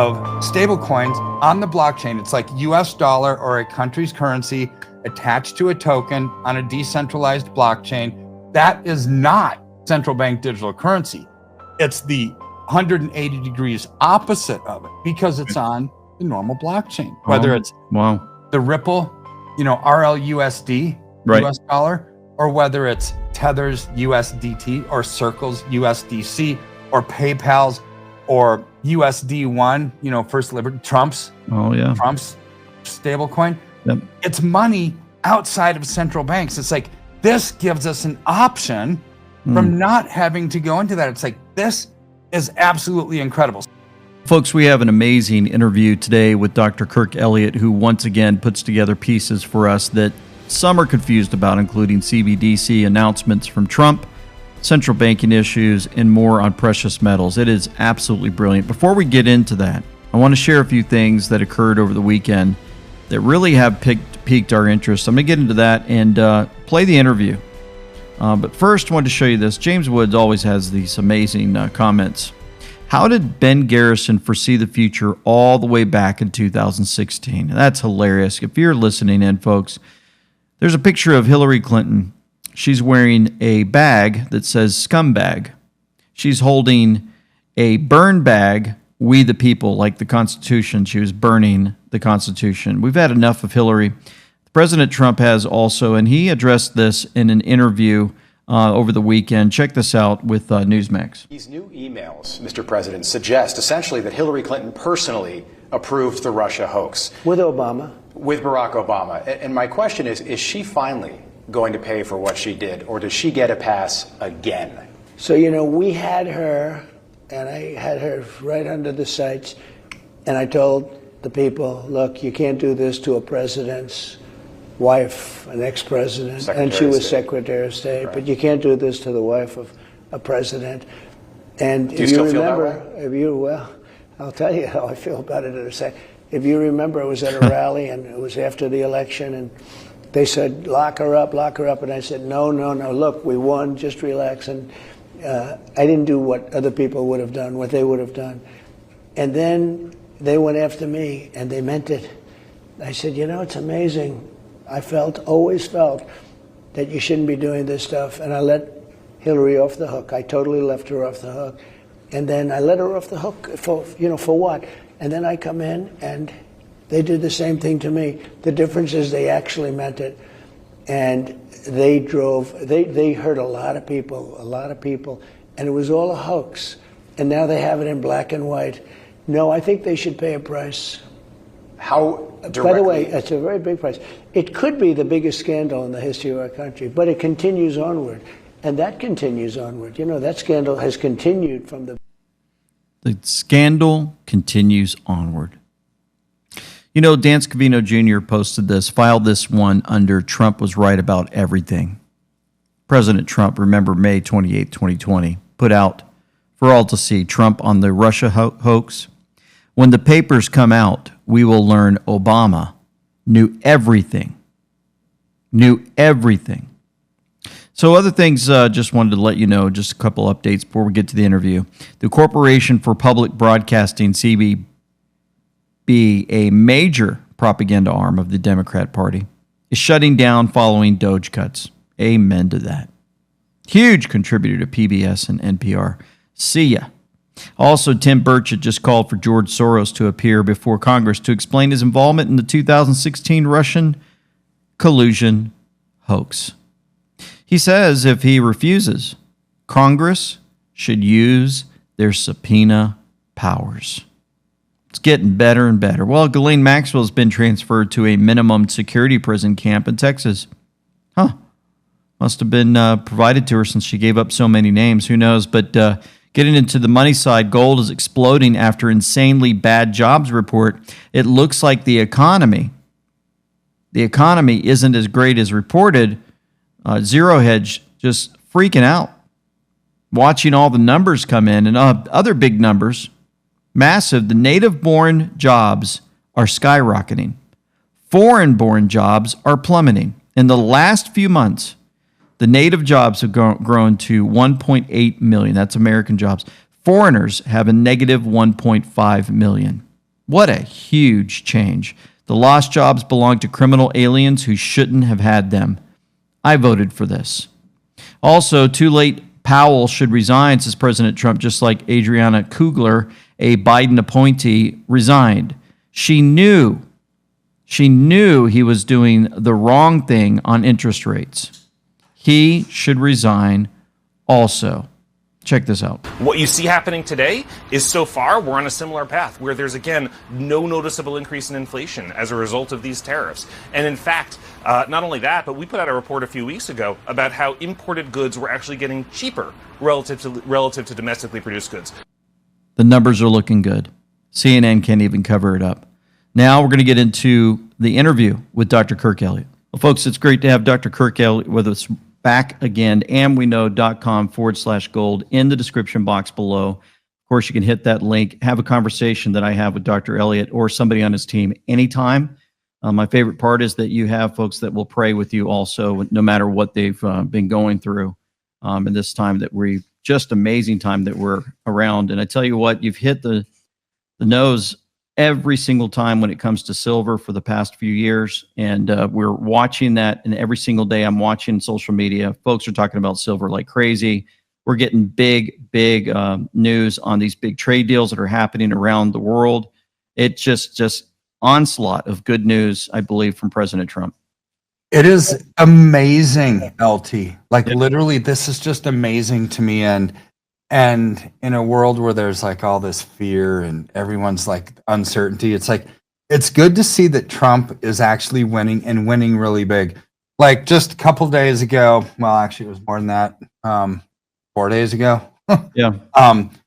of stable coins on the blockchain. It's like US dollar or a country's currency attached to a token on a decentralized blockchain. That is not central bank digital currency. It's the 180 degrees opposite of it because it's on the normal blockchain, whether it's the Ripple, RLUSD, right, US dollar, or whether it's Tether's USDT or Circle's USDC or PayPal's or USD1, First Liberty, Trump's stablecoin. Yep. It's money outside of central banks. It's like, this gives us an option from not having to go into that. It's like, this is absolutely incredible. Folks, we have an amazing interview today with Dr. Kirk Elliott, who once again puts together pieces for us that some are confused about, including CBDC announcements from Trump, central banking issues, and more on precious metals. It is absolutely brilliant. Before we get into that, I want to share a few things that occurred over the weekend that really have piqued our interest. I'm going to get into that and play the interview. But first, I wanted to show you this. James Woods always has these amazing comments. How did Ben Garrison foresee the future all the way back in 2016? That's hilarious. If you're listening in, folks, there's a picture of Hillary Clinton. She's wearing a bag that says scumbag. She's holding a burn bag, we the people, like the Constitution. She was burning the Constitution. We've had enough of Hillary. President Trump has also, and he addressed this in an interview over the weekend. Check this out with Newsmax. These new emails, Mr. President, suggest essentially that Hillary Clinton personally approved the Russia hoax. With Obama. With Barack Obama. And my question is she finally going to pay for what she did, or does she get a pass again? So, we had her, and I had her right under the sights, and I told the people, look, you can't do this to a president's wife, an ex-president, and she was Secretary of State, right. But you can't do this to the wife of a president. And do you still feel that way? Well, I'll tell you how I feel about it in a second. If you remember, I was at a rally, and it was after the election, and they said, lock her up, and I said, no, look, we won, just relax. And I didn't do what other people would have done, what they would have done. And then they went after me, and they meant it. I said, it's amazing. I always felt that you shouldn't be doing this stuff, and I let Hillary off the hook. I totally left her off the hook. And then I let her off the hook for what? And then I come in, and they did the same thing to me. The difference is they actually meant it. And they hurt a lot of people, and it was all a hoax. And now they have it in black and white. No, I think they should pay a price. How directly? By the way, it's a very big price. It could be the biggest scandal in the history of our country, but it continues onward. And that continues onward. That scandal has continued from the... The scandal continues onward. Dan Scavino Jr. posted this, filed this one under Trump was right about everything. President Trump, remember May 28, 2020, put out for all to see Trump on the Russia hoax. When the papers come out, we will learn Obama knew everything. So other things, just wanted to let you know, just a couple updates before we get to the interview. The Corporation for Public Broadcasting, CBB, a major propaganda arm of the Democrat Party, is shutting down following Doge cuts. Amen to that. Huge contributor to PBS and NPR. See ya. Also, Tim Burchett just called for George Soros to appear before Congress to explain his involvement in the 2016 Russian collusion hoax. He says if he refuses, Congress should use their subpoena powers. It's getting better and better. Well, Ghislaine Maxwell has been transferred to a minimum security prison camp in Texas. Must have been provided to her since she gave up so many names. Who knows? But getting into the money side, gold is exploding after insanely bad jobs report. It looks like the economy isn't as great as reported. Zero Hedge just freaking out, watching all the numbers come in and other big numbers. Massive. The native-born jobs are skyrocketing. Foreign-born jobs are plummeting. In the last few months, the native jobs have grown to 1.8 million. That's American jobs. Foreigners have a negative 1.5 million. What a huge change. The lost jobs belong to criminal aliens who shouldn't have had them. I voted for this. Also, too late, Powell should resign, says President Trump, just like Adriana Kugler, a Biden appointee, resigned. She knew he was doing the wrong thing on interest rates. He should resign also. Check this out. What you see happening today is so far we're on a similar path where there's, again, no noticeable increase in inflation as a result of these tariffs. And in fact, not only that, but we put out a report a few weeks ago about how imported goods were actually getting cheaper relative to domestically produced goods. The numbers are looking good. CNN can't even cover it up. Now we're going to get into the interview with Dr. Kirk Elliott. Well, folks, it's great to have Dr. Kirk Elliott with us back again, amweknow.com/gold in the description box below. Of course, you can hit that link, have a conversation that I have with Dr. Elliott or somebody on his team anytime. My favorite part is that you have folks that will pray with you also, no matter what they've been going through. And this time that just amazing time that we're around. And I tell you what, you've hit the nose every single time when it comes to silver for the past few years. And we're watching that, and every single day I'm watching social media. Folks are talking about silver like crazy. We're getting big news on these big trade deals that are happening around the world. It's just onslaught of good news, I believe, from President Trump. It is amazing, LT. Like literally, this is just amazing to me. And in a world where there's like all this fear and everyone's like uncertainty, it's like, it's good to see that Trump is actually winning and winning really big. Like just a couple days ago, well, actually it was more than that, 4 days ago. Yeah.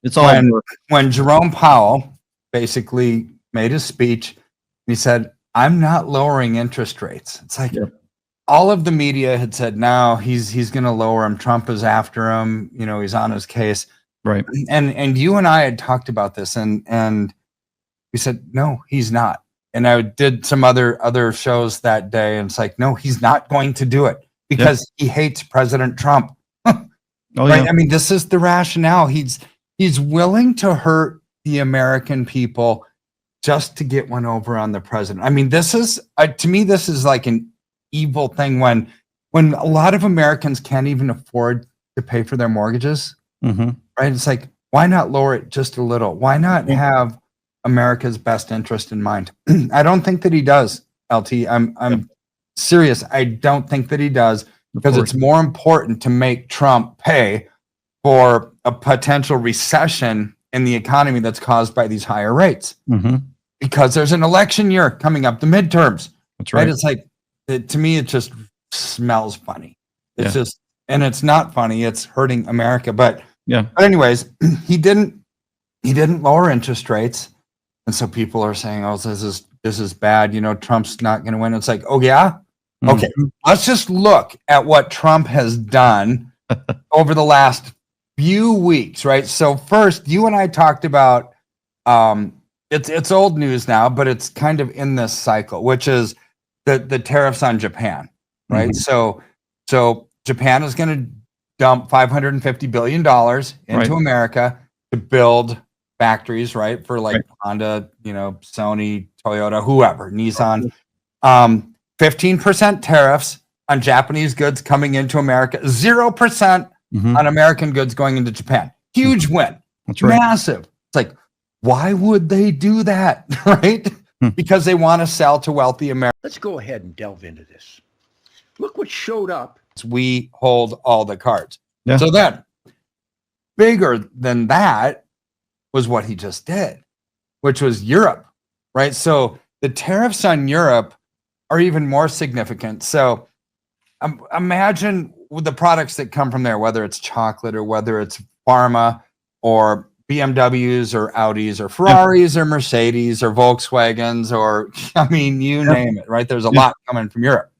It's all when Jerome Powell basically made his speech, he said, I'm not lowering interest rates. It's like, all of the media had said, no, he's going to lower them. Trump is after him. You know, he's on his case. Right. And you and I had talked about this, and we said, no, he's not. And I did some other shows that day, and it's like, no, he's not going to do it because he hates President Trump. Right? Yeah. I mean, this is the rationale. He's willing to hurt the American people just to get one over on the president. I mean, this is to me, this is like an evil thing when a lot of Americans can't even afford to pay for their mortgages, right? It's like, why not lower it just a little? Why not have America's best interest in mind? I don't think that he does, LT. I'm serious. I don't think that he does, because it's more important to make Trump pay for a potential recession in the economy that's caused by these higher rates, because there's an election year coming up, the midterms. That's right. It's like, to me, it just smells funny. It's just, and it's not funny. It's hurting America. But anyways, he didn't lower interest rates, and so people are saying, "Oh, this is bad." You know, Trump's not going to win. It's like, oh yeah, okay. Let's just look at what Trump has done over the last few weeks, right? So first, you and I talked about it's old news now, but it's kind of in this cycle, which is the tariffs on Japan, right? So Japan is going to dump $550 billion into America to build factories, right? For like Honda, Sony, Toyota, whoever, Nissan. 15% tariffs on Japanese goods coming into America, 0% on American goods going into Japan. Huge win. That's right. Massive. It's like, why would they do that, right? Because they want to sell to wealthy Americans. Let's go ahead and delve into this. Look what showed up. We hold all the cards. So then, bigger than that was what he just did, which was Europe, right? So the tariffs on Europe are even more significant. So imagine with the products that come from there, whether it's chocolate or whether it's pharma or BMWs or Audis or Ferraris or Mercedes or Volkswagens or, I mean, you name it, right? There's a lot coming from Europe.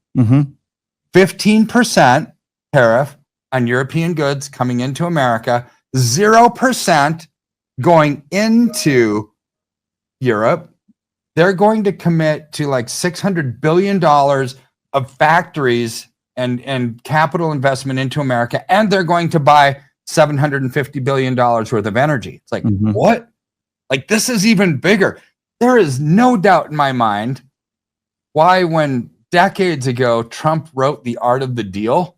15% tariff on European goods coming into America, 0% going into Europe. They're going to commit to like $600 billion of factories and capital investment into America, and they're going to buy $750 billion worth of energy. It's like, what? Like, this is even bigger. there is no doubt in my mind why when decades ago Trump wrote The Art of the Deal,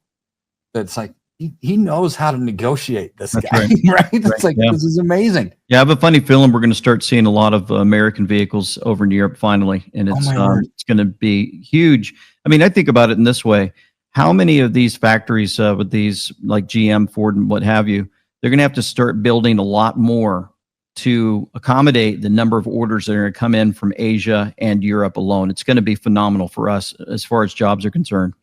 that's like he knows how to negotiate, this That's guy. right. Right? It's like, Yeah. this is amazing. Yeah, I have a funny feeling we're going to start seeing a lot of American vehicles over in Europe finally, and Oh, my word. it's going to be huge. I mean, I think about it in this way: how many of these factories with these like GM, Ford, and what have you, they're going to have to start building a lot more to accommodate the number of orders that are going to come in from Asia and Europe alone. It's going to be phenomenal for us as far as jobs are concerned.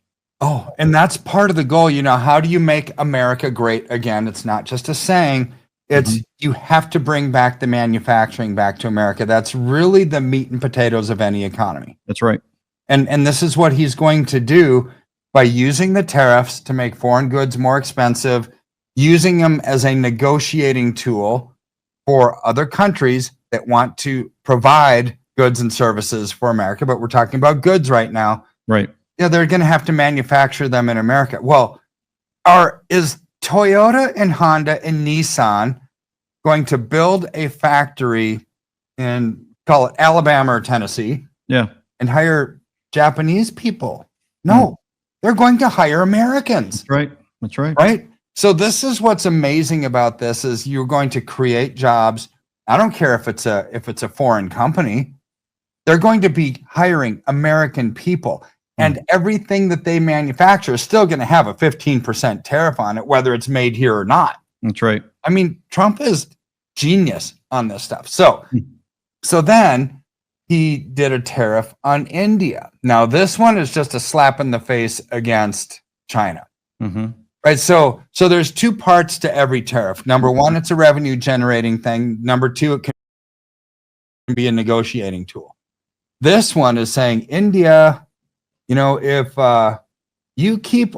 Oh, and that's part of the goal. You know, how do you make America great again? It's not just a saying. It's you have to bring back the manufacturing back to America. That's really the meat and potatoes of any economy. That's right. And this is what he's going to do by using the tariffs to make foreign goods more expensive, using them as a negotiating tool for other countries that want to provide goods and services for America. But we're talking about goods right now. Right. Yeah, they're going to have to manufacture them in America. Well, is Toyota and Honda and Nissan going to build a factory in, call it Alabama or Tennessee, Yeah. and hire Japanese people? No, they're going to hire Americans. That's right. That's right. Right? So this is what's amazing about this is you're going to create jobs. I don't care if it's a foreign company. They're going to be hiring American people. And everything that they manufacture is still going to have a 15% tariff on it, whether it's made here or not. That's right. I mean, Trump is genius on this stuff. So then he did a tariff on India. Now, this one is just a slap in the face against China. Mm-hmm. Right. So there's two parts to every tariff. Number one, it's a revenue generating thing. Number two, it can be a negotiating tool. This one is saying, India, you know, if you keep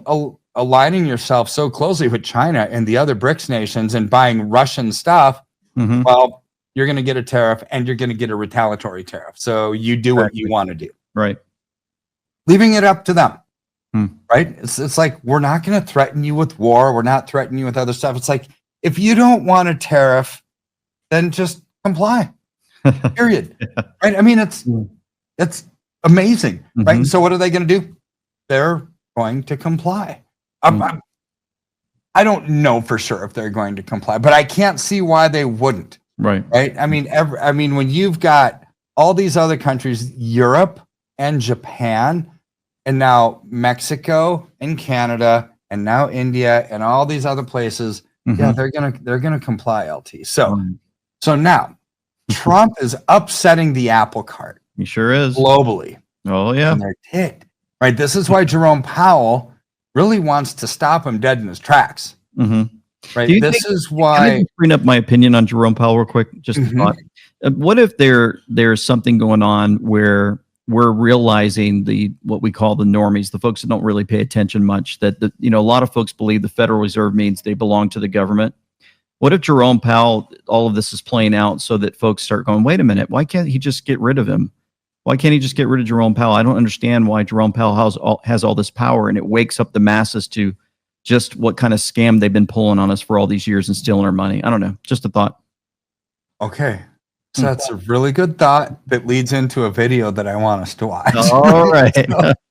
aligning yourself so closely with China and the other BRICS nations and buying Russian stuff, well, you're going to get a tariff and you're going to get a retaliatory tariff. So you do what you want to do. Right. Leaving it up to them. Right. It's like, we're not going to threaten you with war. We're not threatening you with other stuff. It's like, if you don't want a tariff, then just comply. Period. Right. I mean, it's amazing. Right. So what are they going to do? They're going to comply. I don't know for sure if they're going to comply, but I can't see why they wouldn't. Right. Right. I mean, when you've got all these other countries, Europe and Japan, and now Mexico and Canada, and now India and all these other places, yeah, they're gonna comply, LT. So now Trump is upsetting the apple cart. He sure is. Globally. Oh yeah. And they're ticked. Right. This is why Jerome Powell really wants to stop him dead in his tracks. Right. This is why. Can I just bring up my opinion on Jerome Powell real quick? Just a thought. What if there's something going on where we're realizing what we call the normies, the folks that don't really pay attention much, that a lot of folks believe the Federal Reserve means they belong to the government. What if Jerome Powell, all of this is playing out so that folks start going, wait a minute, why can't he just get rid of him? Why can't he just get rid of Jerome Powell? I don't understand why Jerome Powell has all this power, and it wakes up the masses to just what kind of scam they've been pulling on us for all these years and stealing our money. I don't know. Just a thought. Okay. So that's a really good thought that leads into a video that I want us to watch. All right.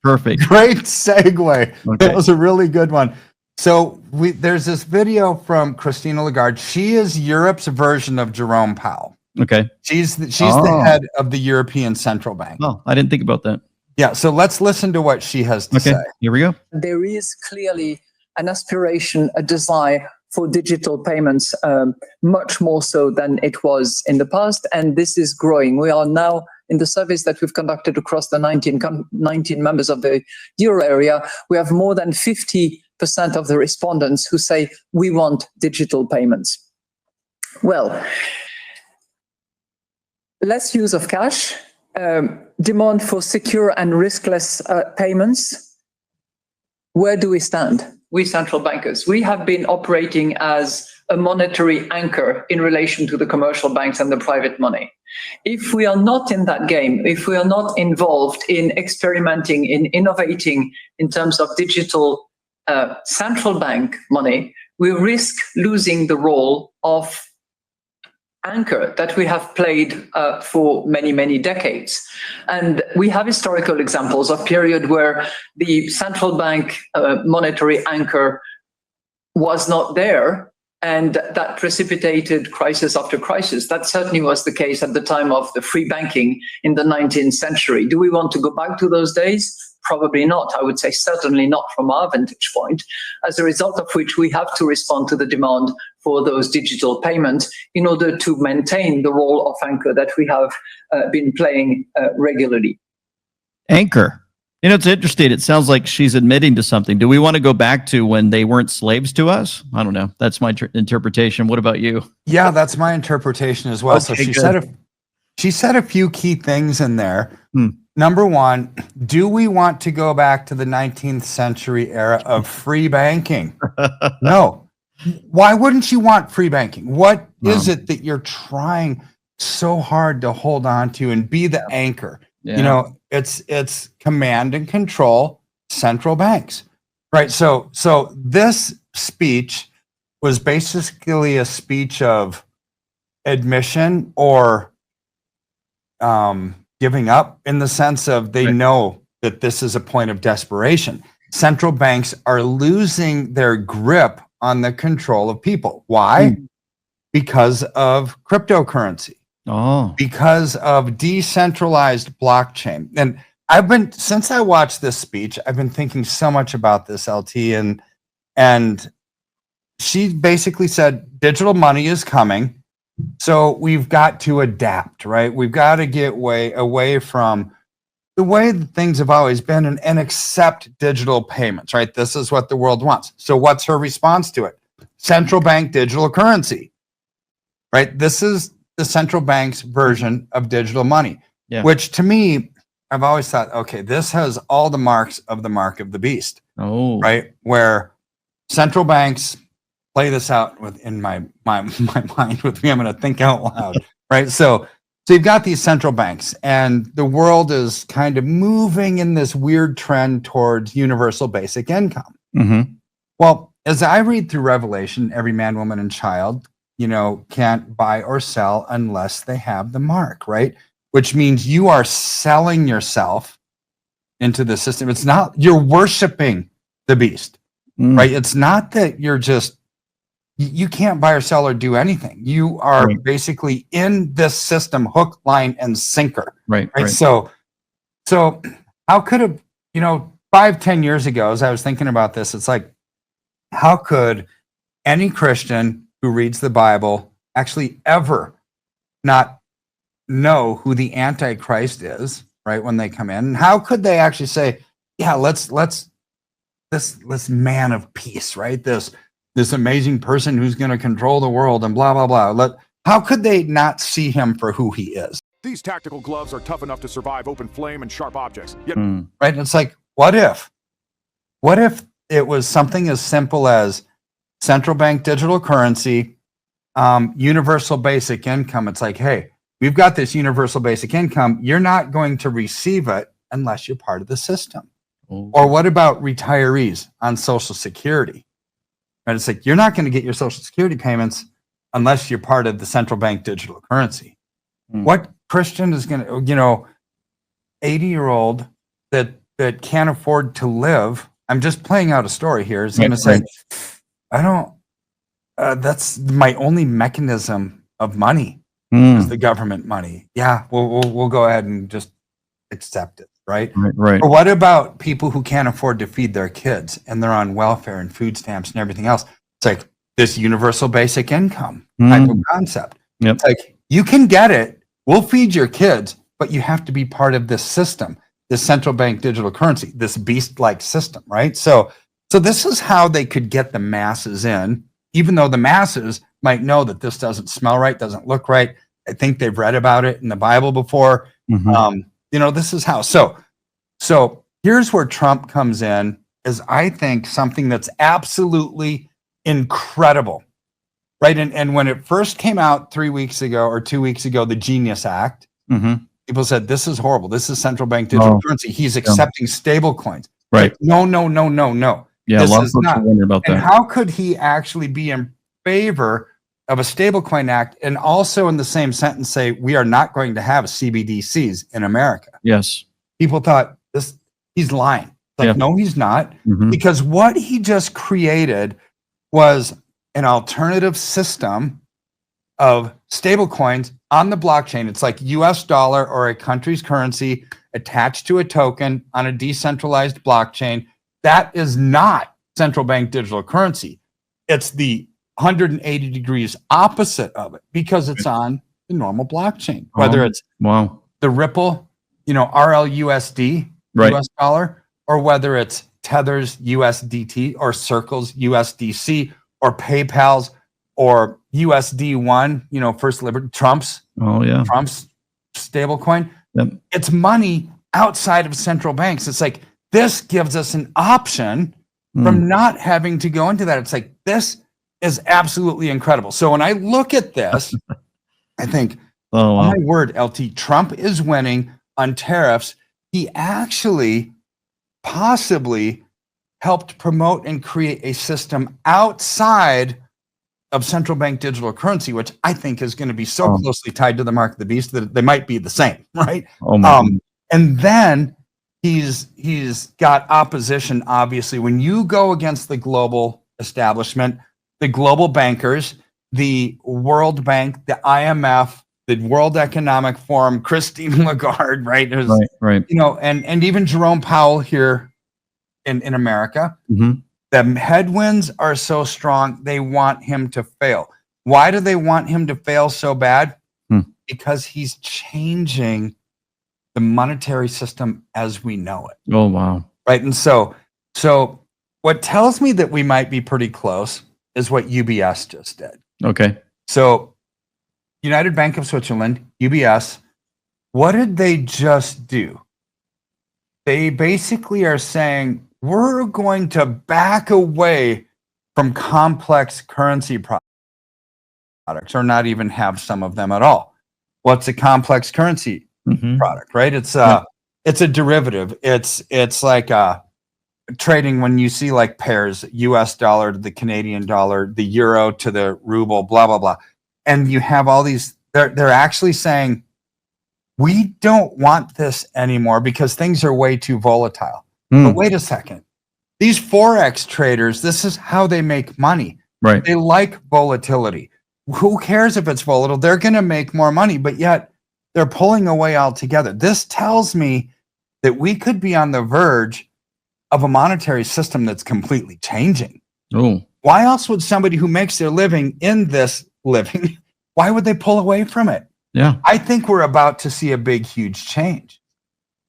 Perfect. Great segue. Okay. That was a really good one. So there's this video from Christine Lagarde. She is Europe's version of Jerome Powell. Okay. She's the head of the European Central Bank. Oh, I didn't think about that. Yeah. So let's listen to what she has to say. Here we go. There is clearly an aspiration, a desire for digital payments, much more so than it was in the past. And this is growing. We are now, in the surveys that we've conducted across the 19 members of the euro area, we have more than 50% of the respondents who say, we want digital payments. Well, less use of cash, demand for secure and riskless payments. Where do we stand? We central bankers, we have been operating as a monetary anchor in relation to the commercial banks and the private money. If we are not in that game, if we are not involved in experimenting, in innovating in terms of digital central bank money, we risk losing the role of anchor that we have played for many, many decades. And we have historical examples of period where the central bank monetary anchor was not there, and that precipitated crisis after crisis. That certainly was the case at the time of the free banking in the 19th century. Do we want to go back to those days? Probably not. I would say certainly not from our vantage point, as a result of which we have to respond to the demand for those digital payments in order to maintain the role of anchor that we have been playing regularly. Anchor. You know, it's interesting. It sounds like she's admitting to something. Do we want to go back to when they weren't slaves to us? I don't know. That's my interpretation. What about you? Yeah, that's my interpretation as well. Okay, So she good. said a few key things in there. Hmm. Number one, do we want to go back to the 19th century era of free banking? No. Why wouldn't you want free banking? What is it that you're trying so hard to hold on to and be the anchor? Yeah. You know, it's command and control central banks, right? So this speech was basically a speech of admission or giving up, in the sense of they know that this is a point of desperation. Central banks are losing their grip on the control of people. Why? Because of cryptocurrency. Oh, Because of decentralized blockchain. And since I watched this speech, I've been thinking so much about this, LT, and she basically said digital money is coming, so we've got to adapt, right? We've got to get away from the way that things have always been and accept digital payments, right? This is what the world wants. So what's her response to it? Central bank digital currency, right? This is the central bank's version of digital money, which to me, I've always thought, okay, this has all the marks of the mark of the beast, right? Where central banks play this out in my mind with me. I'm going to think out loud, right? So you've got these central banks, and the world is kind of moving in this weird trend towards universal basic income. Mm-hmm. Well, as I read through Revelation, every man, woman, and child, can't buy or sell unless they have the mark, right? Which means you are selling yourself into the system. It's not, you're worshiping the beast, right? It's not that you can't buy or sell or do anything. You are basically in this system, hook, line, and sinker. Right. So how could have, 5-10 years ago, as I was thinking about this, it's like, how could any Christian who reads the Bible actually ever not know who the Antichrist is, right, when they come in? And how could they actually say, yeah, let's this man of peace, right? This amazing person who's going to control the world and blah, blah, blah. How could they not see him for who he is? These tactical gloves are tough enough to survive open flame and sharp objects. Yet right? And it's like, what if it was something as simple as central bank digital currency, universal basic income? It's like, hey, we've got this universal basic income. You're not going to receive it unless you're part of the system. Or what about retirees on Social Security? And it's like, you're not going to get your Social Security payments unless you're part of the central bank digital currency. What Christian is going to, 80-year-old that can't afford to live, I'm just playing out a story here, is going to say, I don't, that's my only mechanism of money is the government money. Yeah, we'll go ahead and just accept it. Right. Or what about people who can't afford to feed their kids and they're on welfare and food stamps and everything else? It's like this universal basic income type of concept. It's like, you can get it. We'll feed your kids, but you have to be part of this system, this central bank digital currency, this beast-like system, right? So this is how they could get the masses in, even though the masses might know that this doesn't smell right, doesn't look right. I think they've read about it in the Bible before. This is how. So here's where Trump comes in, is I think something that's absolutely incredible, right? And when it first came out 3 weeks ago or 2 weeks ago, the Genius Act, people said, this is horrible. This is central bank digital currency. He's accepting stable coins. Right. Like, no. Yeah, This a lot of is folks not. are wondering about And that. how could he actually be in favor of a stablecoin act, and also in the same sentence say we are not going to have CBDCs in America. Yes. People thought he's lying. Like, Yeah. no, he's not, Mhm. because what he just created was an alternative system of stablecoins on the blockchain. It's like US dollar or a country's currency attached to a token on a decentralized blockchain. That is not central bank digital currency. It's the 180 degrees opposite of it, because it's on the normal blockchain, whether it's Wow. the Ripple, RLUSD, Right. US dollar, or whether it's Tether's USDT or Circle's USDC or PayPal's or USD1, First Liberty, Trump's Oh, yeah. stablecoin. Yep. It's money outside of central banks. It's like, this gives us an option from not having to go into that. It's like, this is absolutely incredible. So when I look at this, I think, Oh, oh wow. my word, LT, Trump is winning on tariffs. He actually possibly helped promote and create a system outside of central bank digital currency, which I think is going to be so closely tied to the mark of the beast that they might be the same, right? Oh, my goodness. And then he's got opposition, obviously. When you go against the global establishment, the global bankers, the World Bank, the IMF, the World Economic Forum, Christine Lagarde, right? Right. And even Jerome Powell here in America. Mhm. The headwinds are so strong, they want him to fail. Why do they want him to fail so bad? Because he's changing the monetary system as we know it. Oh, wow. Right. And so what tells me that we might be pretty close is what UBS just did. Okay. So United Bank of Switzerland, UBS, what did they just do? They basically are saying, we're going to back away from complex currency products, or not even have some of them at all. What's a complex currency product, right? It's a derivative. It's like trading when you see like pairs, US dollar to the Canadian dollar, the euro to the ruble, blah, blah, blah. And you have all these, they're actually saying, we don't want this anymore because things are way too volatile. But wait a second. These Forex traders, this is how they make money. Right. They like volatility. Who cares if it's volatile? They're going to make more money, but yet they're pulling away altogether. This tells me that we could be on the verge of a monetary system that's completely changing. Oh. Why else would somebody who makes their living in this living, why would they pull away from it? Yeah. I think we're about to see a big, huge change.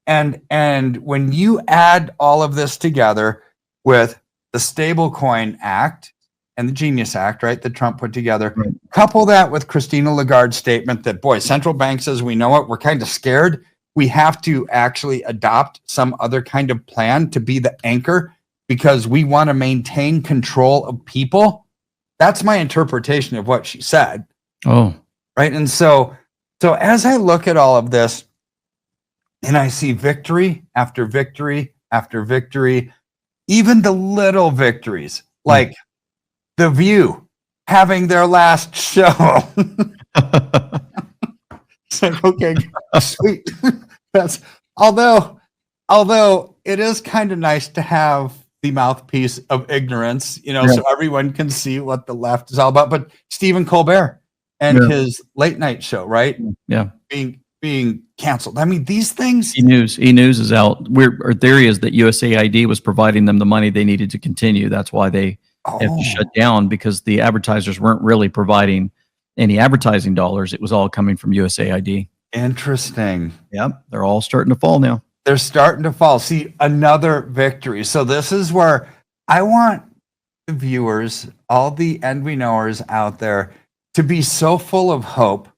And when you add all of this together with the Stablecoin Act and the Genius Act, right, that Trump put together, couple that with Christina Lagarde's statement that, boy, central banks as we know it, we're kind of scared. We have to actually adopt some other kind of plan to be the anchor because we want to maintain control of people. That's my interpretation of what she said. Oh. Right. And so as I look at all of this and I see victory after victory after victory, even the little victories, like The View having their last show. It's like, okay, sweet. That's although it is kind of nice to have the mouthpiece of ignorance, so everyone can see what the left is all about. But Stephen Colbert and his late night show, right? Yeah. Being canceled. I mean, these things. E News is out. Our theory is that USAID was providing them the money they needed to continue. That's why they have to shut down, because the advertisers weren't really providing any advertising dollars. It was all coming from USAID. Interesting. Yep. They're all starting to fall now. They're starting to fall. See, another victory. So this is where I want the viewers, all the envy knowers out there, to be so full of hope,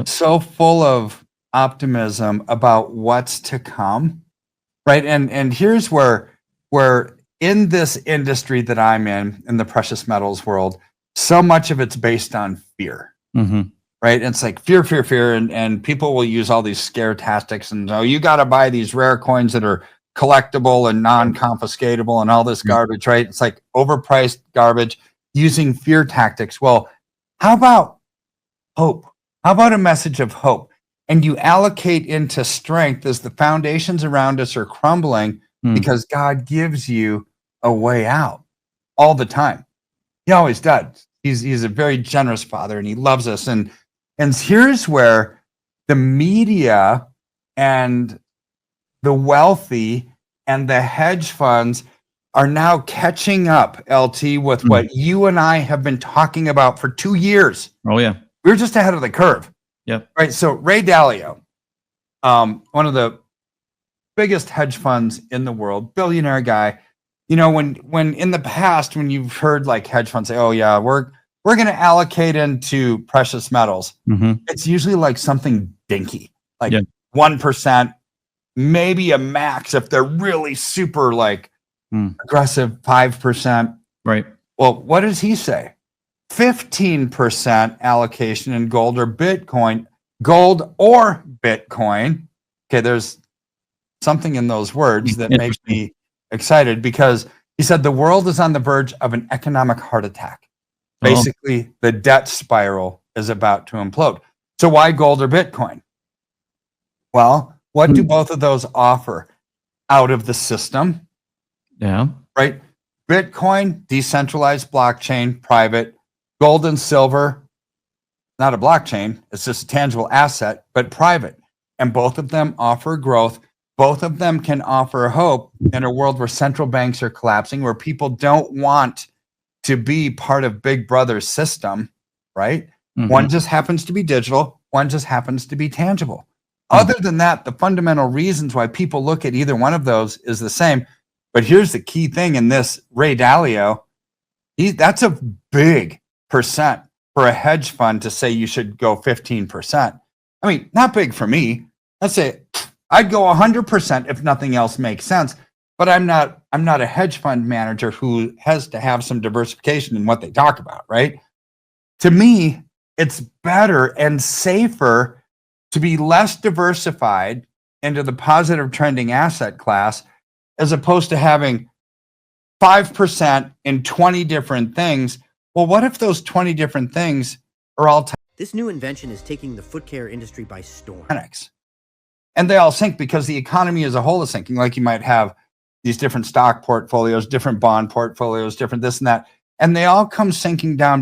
so full of optimism about what's to come, right? And here's where in this industry that I'm in the precious metals world, so much of it's based on fear, right? It's like fear, and people will use all these scare tactics and you got to buy these rare coins that are collectible and non-confiscatable and all this garbage, right? It's like overpriced garbage using fear tactics. Well, How about hope? How about a message of hope? And you allocate into strength as the foundations around us are crumbling because God gives you a way out all the time. He always does. He's a very generous father and he loves us. And here's where the media and the wealthy and the hedge funds are now catching up, LT, with what you and I have been talking about for 2 years. Oh, yeah. We're just ahead of the curve. Yep. Right. So Ray Dalio, one of the biggest hedge funds in the world, billionaire guy. You know, when in the past, when you've heard like hedge funds say, "Oh yeah, we're going to allocate into precious metals," it's usually like something dinky, like 1%, maybe a max if they're really super like aggressive 5%. Right. Well, what does he say? 15% allocation in gold or Bitcoin. Okay, there's something in those words that makes me excited because he said the world is on the verge of an economic heart attack. Basically, the debt spiral is about to implode. So why gold or Bitcoin? Well, what do both of those offer out of the system? Yeah. Right? Bitcoin, decentralized blockchain, private. Gold and silver, not a blockchain. It's just a tangible asset, but private. And both of them offer growth. Both of them can offer hope in a world where central banks are collapsing, where people don't want to be part of Big Brother's system, right? One just happens to be digital. One just happens to be tangible. Other than that, the fundamental reasons why people look at either one of those is the same. But here's the key thing in this Ray Dalio. That's a big percent for a hedge fund to say you should go 15%. I mean, not big for me. Let's say I'd go 100% if nothing else makes sense. But I'm not a hedge fund manager who has to have some diversification in what they talk about, right? To me, it's better and safer to be less diversified into the positive trending asset class as opposed to having 5% in 20 different things. Well, what if those 20 different things are all This new invention is taking the foot care industry by storm. And they all sink because the economy as a whole is sinking. Like you might have these different stock portfolios, different bond portfolios, different this and that, and they all come sinking down